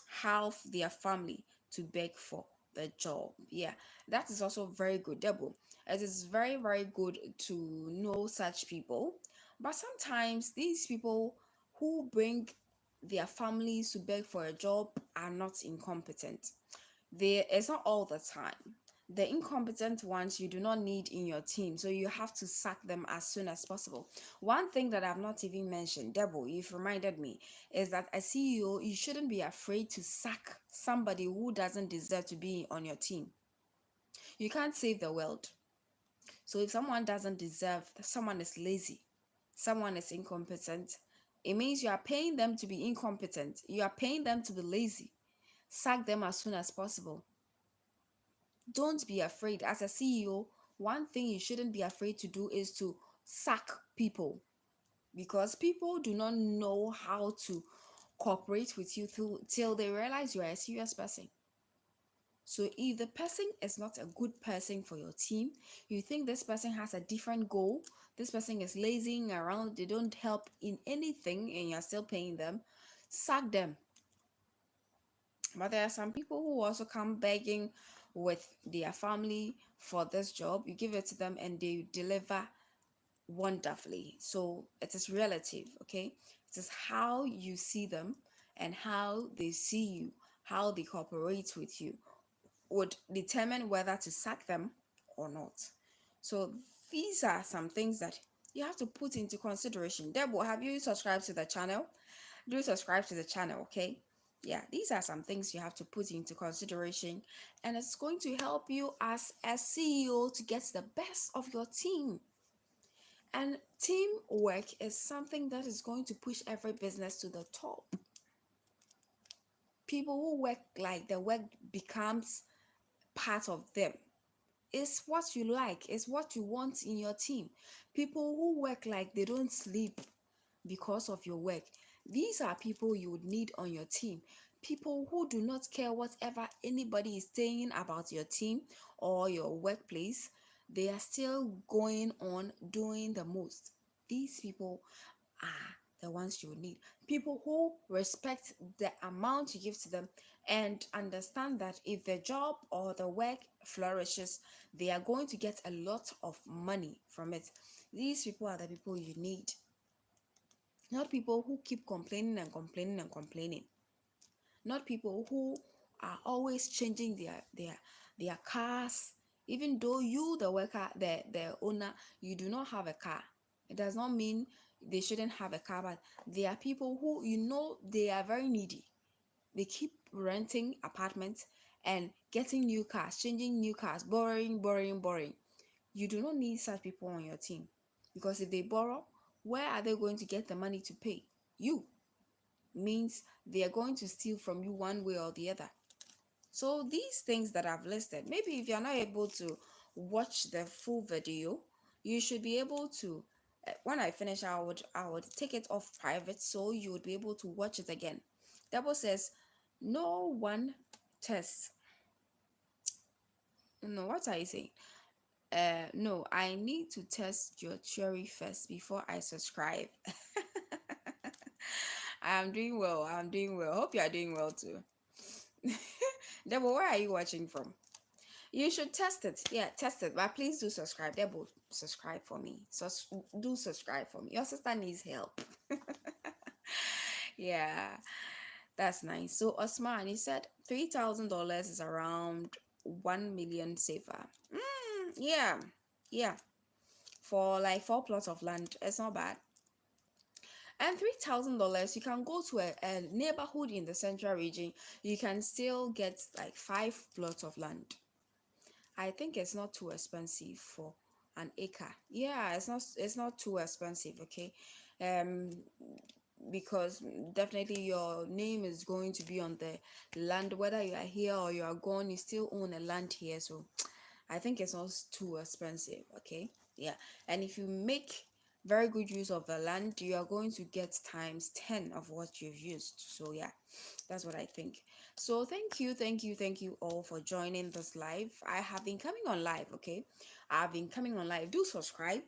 half their family to beg for the job? Yeah, that is also very good, Debo. It is very, very good to know such people. But sometimes these people who bring their families to beg for a job are not incompetent. It's not all the time. The incompetent ones you do not need in your team, so you have to sack them as soon as possible. One thing that I've not even mentioned, Debo, you've reminded me, is that as CEO, you shouldn't be afraid to sack somebody who doesn't deserve to be on your team. You can't save the world. So if someone doesn't deserve, someone is lazy, someone is incompetent, it means you are paying them to be incompetent. You are paying them to be lazy. Sack them as soon as possible. Don't be afraid. As a CEO, one thing you shouldn't be afraid to do is to sack people, because people do not know how to cooperate with you till they realize you are a serious person. So if the person is not a good person for your team, you think this person has a different goal, this person is lazing around, they don't help in anything, and you're still paying them, sack them. But there are some people who also come begging with their family for this job. You give it to them and they deliver wonderfully. So it is relative, okay? It is how you see them and how they see you, how they cooperate with you would determine whether to sack them or not. So these are some things that you have to put into consideration. Debo, have you subscribed to the channel? Do subscribe to the channel, okay? Yeah, these are some things you have to put into consideration, and it's going to help you as a CEO to get the best of your team. And teamwork is something that is going to push every business to the top. People who work like the work becomes part of them. It's what you like, it's what you want in your team. People who work like they don't sleep because of your work, these are people you would need on your team. People who do not care whatever anybody is saying about your team or your workplace, they are still going on doing the most. These people are the ones you need. People who respect the amount you give to them and understand that if the job or the work flourishes, they are going to get a lot of money from it. These people are the people you need. Not people who keep complaining and complaining and complaining. Not people who are always changing their cars, even though you, the worker, the owner, you do not have a car. It does not mean they shouldn't have a car, but there are people who, they are very needy. They keep renting apartments and getting new cars, changing new cars, borrowing. You do not need such people on your team, because if they borrow, where are they going to get the money to pay you? Means they are going to steal from you one way or the other. So these things that I've listed, maybe if you're not able to watch the full video, you should be able to, when I finish, I would take it off private so you would be able to watch it again. Double says, no one tests. No, what are you saying? No, I need to test your theory first before I subscribe. I'm doing well. I'm doing well. Hope you are doing well too. Debo, where are you watching from? You should test it. Yeah, test it. But please do subscribe. Debo, subscribe for me. So do subscribe for me. Your sister needs help. Yeah, that's nice. So Osman, he said $3,000 is around 1 million safer. Yeah, yeah. For like 4 plots of land, it's not bad. And $3,000, you can go to a neighborhood in the central region. You can still get like 5 plots of land. I think it's not too expensive for an acre. Yeah, it's not too expensive, okay? Um because definitely your name is going to be on the land, whether you are here or you are gone, you still own a land here. So I think it's not too expensive, okay? Yeah. And if you make very good use of the land, you are going to get times 10 of what you've used. So yeah, that's what I think. So thank you all for joining this live. I have been coming on live, okay? I've been coming on live. Do subscribe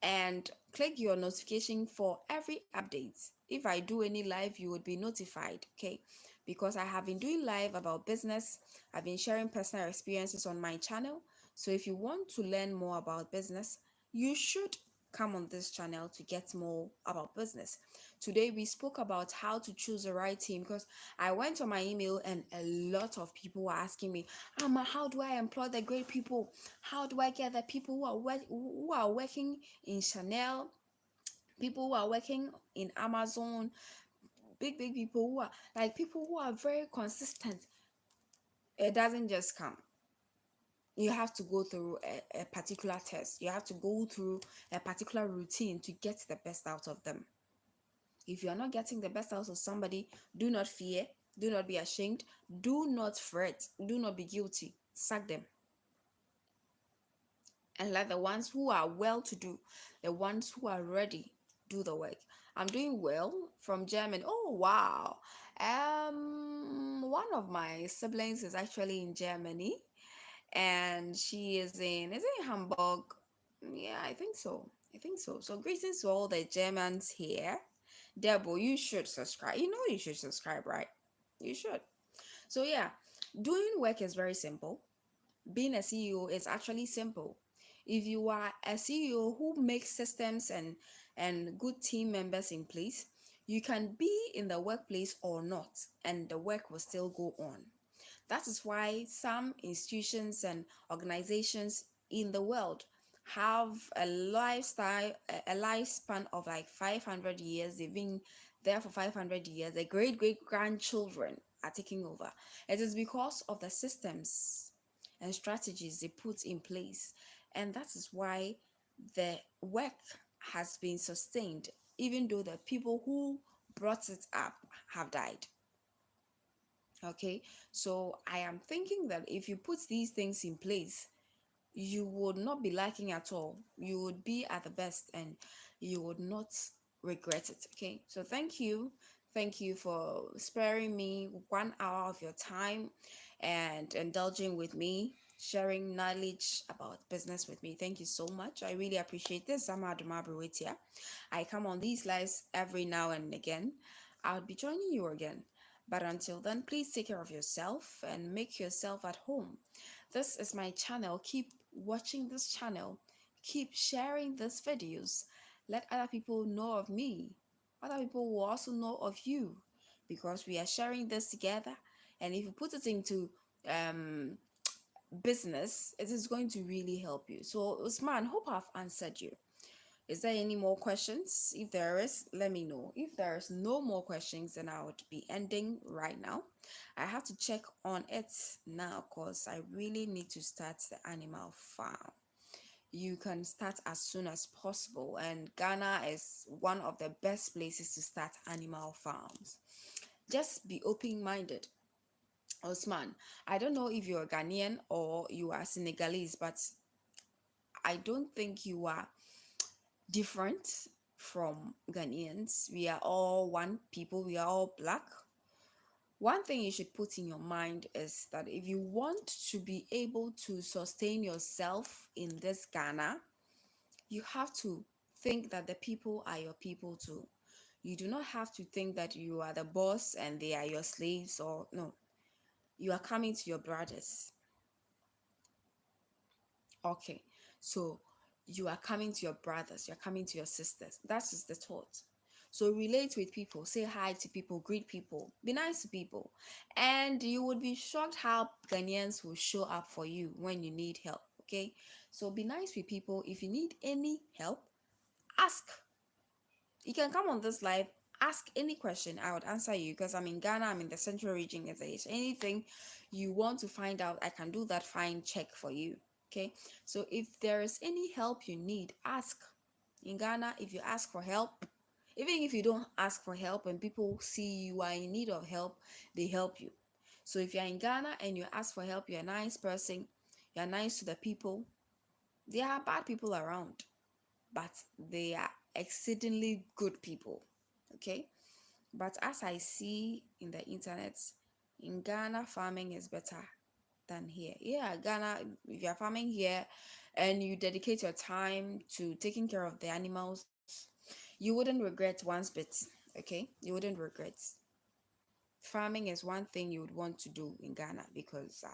and click your notification for every update. If I do any live, you would be notified, okay? Because I have been doing live about business. I've been sharing personal experiences on my channel. So if you want to learn more about business, you should come on this channel to get more about business. Today we spoke about how to choose the right team, because I went on my email and a lot of people were asking me, Amma, how do I employ the great people? How do I get the people who are working in Chanel, people who are working in Amazon, big people who are like people who are very consistent? It doesn't just come. You have to go through a particular test. You have to go through a particular routine to get the best out of them. If you're not getting the best out of somebody, do not fear, do not be ashamed, do not fret, do not be guilty. Sack them and let the ones who are well to do, the ones who are ready, do the work. I'm doing well from Germany. Oh wow. One of my siblings is actually in Germany, and she is in Hamburg. Yeah, I think so. I think so. So greetings to all the Germans here. Debo, you should subscribe. You know you should subscribe, right? You should. So yeah, doing work is very simple. Being a CEO is actually simple. If you are a CEO who makes systems and good team members in place, you can be in the workplace or not, and the work will still go on. That is why some institutions and organizations in the world have a lifespan of like 500 years. They've been there for 500 years. The great grandchildren are taking over. It is because of the systems and strategies they put in place. And that is why the work has been sustained, even though the people who brought it up have died. Okay, so I am thinking that if you put these things in place, you would not be lacking at all. You would be at the best and you would not regret it. Okay, so thank you for sparing me 1 hour of your time and indulging with me, sharing knowledge about business with me. Thank you so much. I really appreciate this. I'm Aduma Bruitia. I come on these lives every now and again. I'll be joining you again. But until then, please take care of yourself and make yourself at home. This is my channel. Keep watching this channel. Keep sharing these videos. Let other people know of me. other people will also know of you, because we are sharing this together. And if you put it into um business, it is going to really help you. So Usman, hope I've answered you. Is there any more questions? If there is, let me know. If there's no more questions, then I would be ending right now. I have to check on it now because I really need to start the animal farm. You can start as soon as possible, and Ghana is one of the best places to start animal farms. Just be open-minded. Osman, I don't know if you're Ghanaian or you are Senegalese, but I don't think you are different from Ghanaians. We are all one people, we are all black. One thing you should put in your mind is that if you want to be able to sustain yourself in this Ghana, you have to think that the people are your people too. You do not have to think that you are the boss and they are your slaves, or no. You are coming to your brothers. Okay. So you are coming to your brothers, you're coming to your sisters. That is the thought. So relate with people, say hi to people, greet people, be nice to people. And you would be shocked how Ghanaians will show up for you when you need help. Okay. So be nice with people. If you need any help, ask. You can come on this live, ask any question. I would answer you because I'm in Ghana, I'm in the central region. If there is anything you want to find out, I can do that fine check for you. Okay. So if there is any help you need, ask. In Ghana, if you ask for help, even if you don't ask for help and people see you are in need of help, they help you. So if you're in Ghana and you ask for help, you're a nice person, you're nice to the people. There are bad people around, but they are exceedingly good people. Okay. But as I see in the internet, in Ghana, farming is better than here. Yeah, Ghana, if you're farming here and you dedicate your time to taking care of the animals, you wouldn't regret one bit. Okay, you wouldn't regret. Farming is one thing you would want to do in Ghana because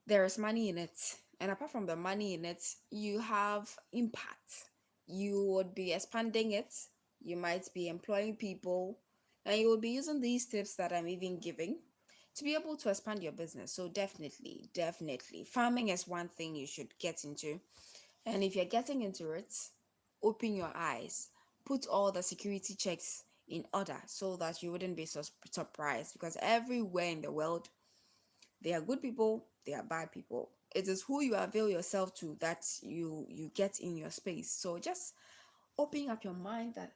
there is money in it. And apart from the money in it, you have impact. You would be expanding it. You might be employing people, and you will be using these tips that I'm even giving to be able to expand your business. So definitely, definitely, farming is one thing you should get into. And if you're getting into it, open your eyes, put all the security checks in order so that you wouldn't be surprised, because everywhere in the world there are good people, there are bad people. It is who you avail yourself to that you get in your space. So just open up your mind that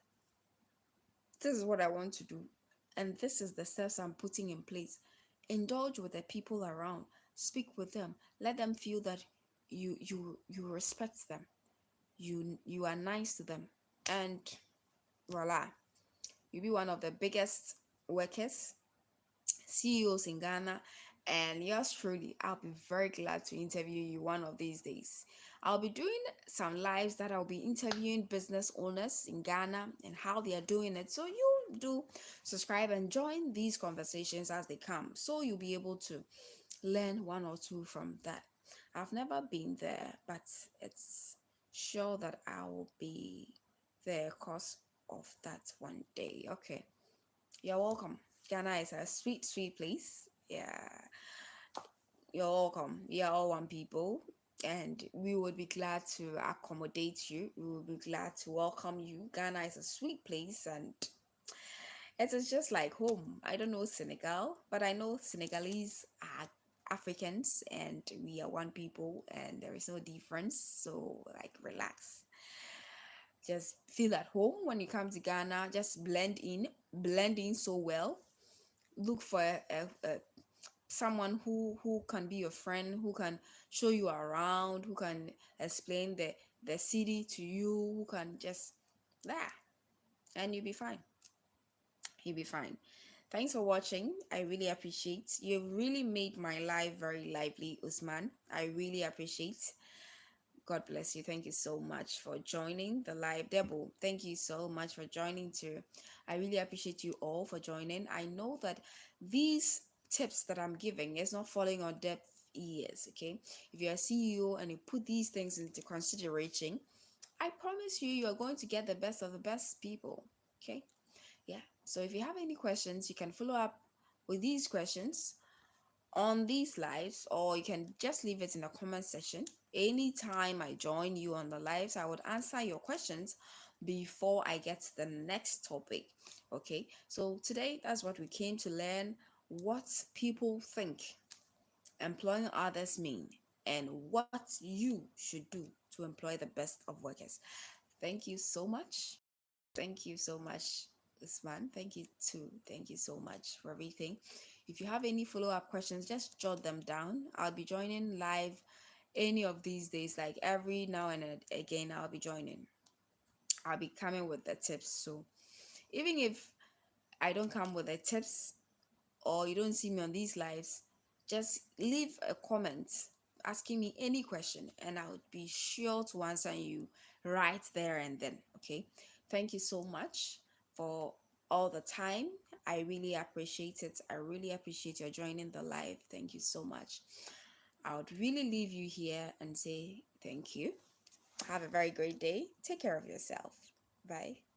this is what I want to do, and this is the steps I'm putting in place. Indulge with the people around, speak with them, let them feel that you respect them, you are nice to them, and voila, you'll be one of the biggest workers, CEOs in Ghana. And yours truly, I'll be very glad to interview you one of these days. I'll be doing some lives that I'll be interviewing business owners in Ghana and how they are doing it. So you do subscribe and join these conversations as they come. So you'll be able to learn one or two from that. I've never been there, but it's sure that I will be there because of that one day. Okay. You're welcome. Ghana is a sweet, sweet place. Yeah, you're welcome. We are all one people, and we would be glad to accommodate you. We would be glad to welcome you. Ghana is a sweet place, and it is just like home. I don't know Senegal, but I know Senegalese are Africans, and we are one people, and there is no difference. So, like, relax. Just feel at home when you come to Ghana. Just blend in so well. Look for someone who can be your friend, who can show you around, who can explain the city to you, who can just yeah, and you'll be fine. Thanks for watching. I really appreciate. You've really made my life very lively, Usman. I really appreciate. God bless you. Thank you so much for joining the live. Debo, thank you so much for joining too. I really appreciate you all for joining. I know that these tips that I'm giving is not falling on deaf ears, okay? If you're a CEO and you put these things into consideration, I promise you, you are going to get the best of the best people, okay? So if you have any questions, you can follow up with these questions on these lives, or you can just leave it in the comment section. Anytime I join you on the lives, I would answer your questions before I get to the next topic. Okay, so today that's what we came to learn: what people think employing others mean, and what you should do to employ the best of workers. Thank you so much. Thank you so much, Usman. Thank you too. Thank you so much for everything. If you have any follow-up questions, just jot them down. I'll be joining live any of these days, like every now and again, I'll be joining. I'll be coming with the tips. So even if I don't come with the tips, or you don't see me on these lives, just leave a comment asking me any question, and I would be sure to answer you right there and then. Okay. Thank you so much for all the time. I really appreciate it. I really appreciate your joining the live. Thank you so much. I would really leave you here and say thank you. Have a very great day. Take care of yourself. Bye.